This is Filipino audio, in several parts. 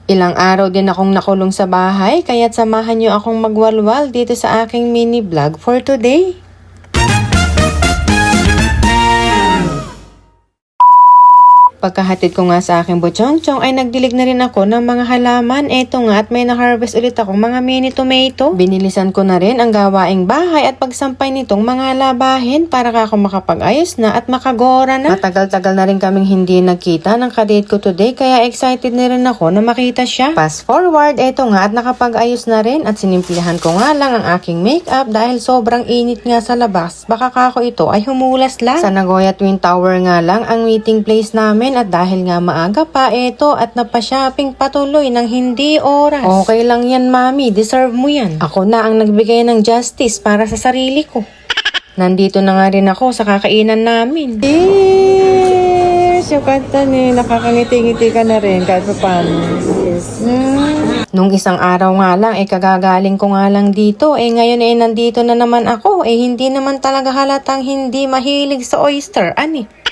Ilang araw din akong nakulong sa bahay, kaya't samahan niyo akong magwalwal dito sa aking mini vlog for today. Pagkahatid ko nga sa aking butchongchong ay nagdilig na rin ako ng mga halaman. Eto nga at may na-harvest ulit akong mga mini tomato. Binilisan ko na rin ang gawaing bahay at pagsampay nitong mga labahin para ako makapag-ayos na at makagora na. Matagal-tagal na rin kaming hindi nagkita ng kadate ko today kaya excited na rin ako na makita siya. Fast forward, eto nga at nakapag-ayos na rin at sinimplihan ko nga lang ang aking makeup dahil sobrang init nga sa labas. Baka kako ito ay humulas lang. Sa Nagoya Twin Tower nga lang ang meeting place namin at dahil nga maaga pa ito at napashopping patuloy ng hindi oras. Okay lang yan mami, deserve mo yan. Ako na ang nagbigay ng justice para sa sarili ko. Nandito na nga rin ako sa kakainan namin. Yes! Yung kanta ni, nakakangiti-ngiti ka na rin kahit pa paano. Yes. Nung isang araw nga lang, kagagaling ko nga lang dito. Ngayon nandito na naman ako. Hindi naman talaga halatang hindi mahilig sa oyster. Ani?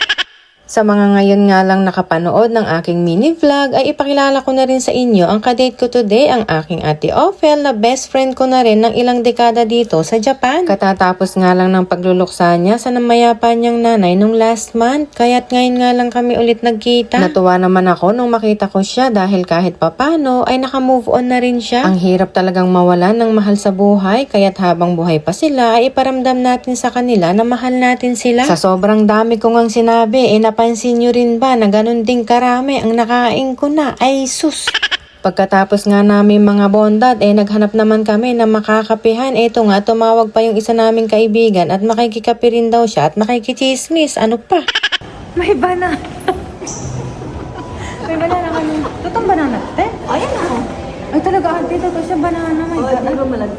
Sa mga ngayon nga lang nakapanood ng aking mini vlog ay ipakilala ko na rin sa inyo ang kadate ko today, ang aking ate Ophel na best friend ko na rin ng ilang dekada dito sa Japan. Katatapos nga lang ng pagluluksa niya sa namayapa niyang nanay nung last month, kaya't ngayon nga lang kami ulit nagkita. Natuwa naman ako nung makita ko siya dahil kahit papano ay nakamove on na rin siya. Ang hirap talagang mawalan ng mahal sa buhay, kaya't habang buhay pa sila ay iparamdam natin sa kanila na mahal natin sila. Sa sobrang dami ko ngang sinabi, napansin nyo rin ba na ganun ding karami ang nakain ko na? Ay sus! Pagkatapos nga namin mga bondad, naghanap naman kami na makakapihan. Eto nga, tumawag pa yung isa naming kaibigan at makikikapi rin daw siya at makikichismis. Ano pa? May banana. May banana kami. Totoong banana, te? Ayan ako. Ay talaga, ate, totoo siya banana.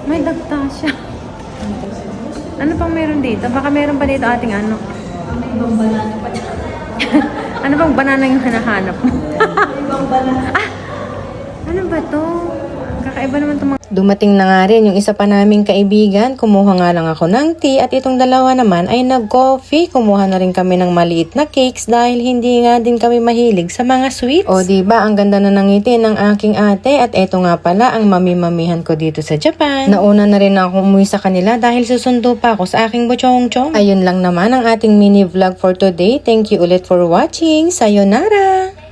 May dagta siya. Ano pang meron dito? Baka meron pa dito ating ano? Ibang banana pa dyan. Ano bang banana yung hinahanap mo? Ibang banana. Ano ba to? Kakaiba naman itong mga... Dumating na nga rin yung isa pa naming kaibigan. Kumuha nga lang ako ng tea at itong dalawa naman ay nag-coffee. Kumuha na rin kami ng maliit na cakes dahil hindi nga din kami mahilig sa mga sweets. O diba, ang ganda na ng ngiti ng aking ate at eto nga pala ang mami-mamihan ko dito sa Japan. Nauna na rin ako umuwi sa kanila dahil susundo pa ako sa aking butchongchong. Ayun lang naman ang ating mini vlog for today. Thank you ulit for watching. Sayonara!